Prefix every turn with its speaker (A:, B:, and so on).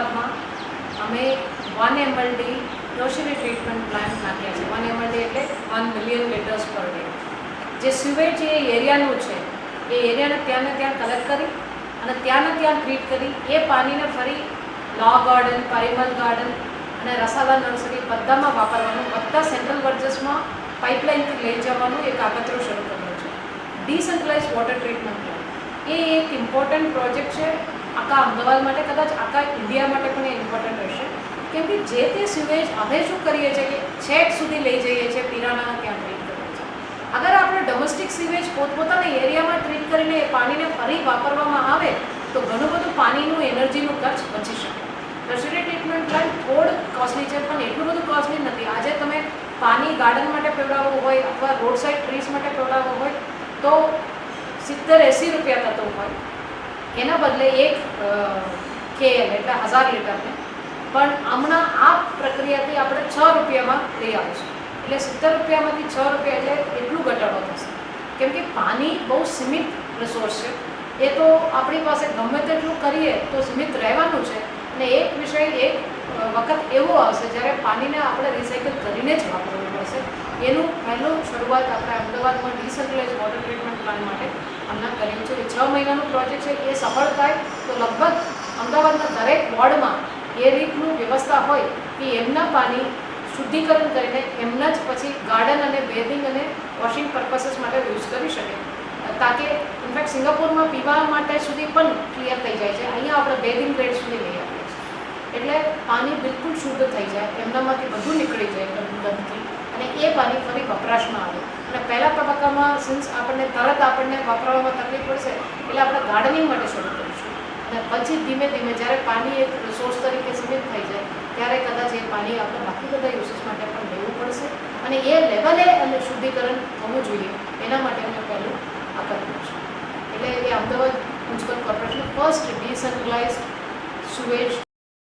A: અમદાવાદમાં અમે 1 MLD tertiary treatment plant નાખ્યા છે. 1 MLD એટલે 1 મિલિયન લીટર્સ પર ડે. જે સ્યુવેજ એ એરિયાનું છે એ એરિયાને ત્યાં ને ત્યાં કલેક્ટ કરી અને ત્યાં ને ત્યાં ટ્રીટ કરી એ પાણીને ફરી લો ગાર્ડન, પરિમલ ગાર્ડન અને રસાલા નર્સરી બધામાં વાપરવાનું, બધા સેન્ટ્રલ વર્જસમાં પાઇપલાઇનથી લઈ જવાનું એક કાગતરો શરૂ કર્યો છે. ડિસેન્ટ્રલાઇઝ વોટર ટ્રીટમેન્ટ પ્લાન્ટ એ એક ઇમ્પોર્ટન્ટ પ્રોજેક્ટ છે આખા અમદાવાદ માટે, કદાચ આખા ઇન્ડિયા માટે પણ એ ઇમ્પોર્ટન્ટ રહેશે. કેમ કે જે તે સ્યુવેજ અમે શું કરીએ છીએ કે છેક સુધી લઈ જઈએ છીએ, પીરાના ત્યાં ટ્રીટ કરીએ છીએ. અગર આપણે ડોમેસ્ટિક સ્યુવેજ પોતપોતાના એરિયામાં ટ્રીટ કરીને એ પાણીને ફરી વાપરવામાં આવે તો ઘણું બધું પાણીનું એનર્જીનું ખર્ચ બચી શકે. ટર્શરી ટ્રીટમેન્ટ પ્લાન્ટ થોડું કોસ્ટલી છે પણ એટલું બધું કોસ્ટલી નથી. આજે તમે પાણી ગાર્ડન માટે પીવડાવવું હોય અથવા રોડ સાઇડ ટ્રીસ માટે પીવડાવવું હોય તો 70-80 રૂપિયા થતો હોય, એના બદલે 1 KL એટલે 1000 લીટરને પણ હમણાં આ પ્રક્રિયાથી આપણે 6 રૂપિયામાં લઈ આવીશું. એટલે 70 રૂપિયામાંથી 6 રૂપિયા એટલે એટલું ઘટાડો થશે. કેમ કે પાણી બહુ સીમિત રિસોર્સ છે. એ તો આપણી પાસે ગમે તેટલું કરીએ તો સીમિત રહેવાનું છે. અને એક વિષય એક વખત એવો આવશે જ્યારે પાણીને આપણે રિસાયકલ કરીને જ વાપરવું પડશે. એનું પહેલું શરૂઆત આપણે અમદાવાદમાં ડિસેન્ટ્રલાઇઝ વોટર ટ્રીટમેન્ટ પ્લાન્ટ માટે હમણાં કર્યું છે. એ 6 મહિનાનું પ્રોજેક્ટ છે. એ સફળ થાય તો લગભગ અમદાવાદના દરેક વોર્ડમાં એ રીતનું વ્યવસ્થા હોય કે એમના પાણી શુદ્ધિકરણ કરીને એમના જ પછી ગાર્ડન અને બેધિંગ અને વોશિંગ પર્પસીસ માટે યુઝ કરી શકે. તાકે ઇનફેક્ટ સિંગાપુરમાં પીવા માટે સુધી પણ ક્લિયર થઈ જાય છે. અહીંયા આપણે બેધિંગ ગ્રેડ સુધી લઈ આવીએ છીએ. એટલે પાણી બિલકુલ શુદ્ધ થઈ જાય, એમનામાંથી બધું નીકળી જાય ગંદકી, અને એ પાણી ફરી વપરાશમાં આવે. અને પહેલા તબક્કામાં સિન્સ આપણને વાપરવામાં તકલીફ પડશે એટલે આપણે ગાર્ડનિંગ માટે શરૂ કરીશું. અને પછી ધીમે ધીમે જ્યારે પાણી એક રિસોર્સ તરીકે સીમિત થઈ જાય ત્યારે કદાચ એ પાણી આપણે બાકી બધા યુસીસ માટે પણ લેવું પડશે. અને એ લેવલે અને શુદ્ધિકરણ થવું જોઈએ એના માટે અમે પહેલું આ કર્યું છે. એટલે એ Ahmedabad municipal corporation first decentralized સુવેજ